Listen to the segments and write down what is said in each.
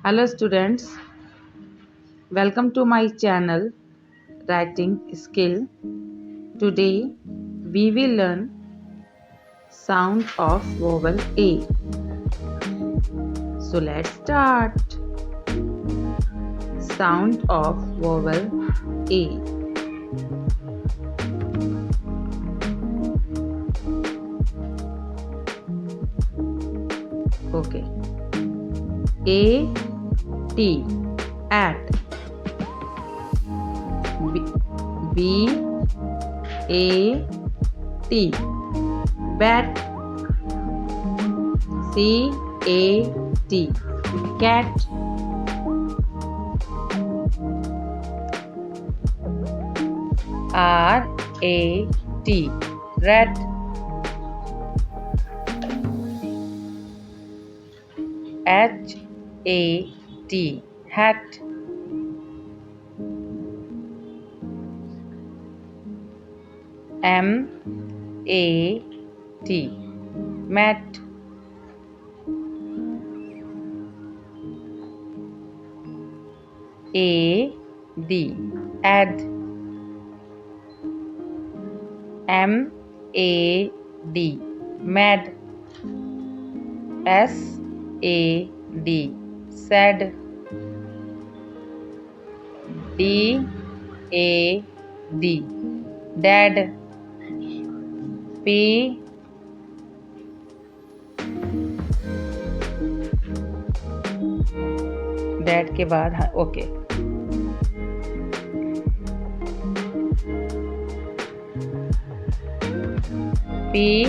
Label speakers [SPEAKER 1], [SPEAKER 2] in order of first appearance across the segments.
[SPEAKER 1] Hello students, welcome to my channel Writing Skill. Today we will learn sound of vowel A. So let's start. Sound of vowel A. Okay. A T at. B A T bat. C A T cat. R A T rat. H A T hat. M A T mat. A D add. M A D mad. S A D sad. D A D dad. P dad के बाद हाँ okay P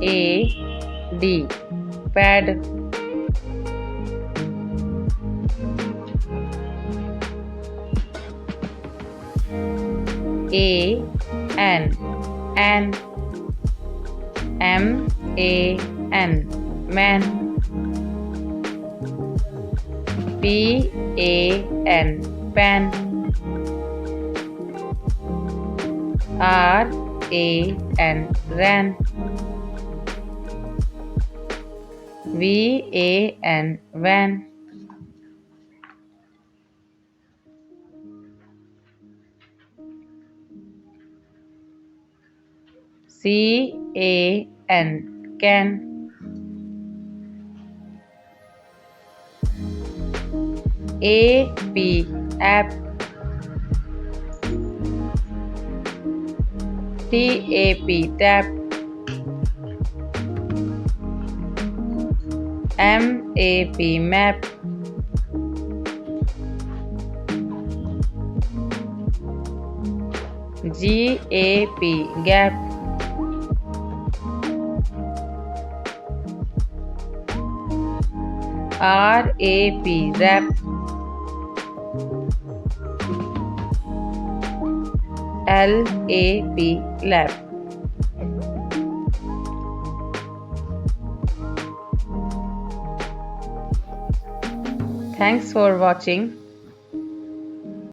[SPEAKER 1] A D pad. A N M A N man. P A N pan. R A N ran. V A N van. C A N can. A P app. T A P tap. M A P map. G A P gap. R A P wrap. L A P lap. Thanks for watching.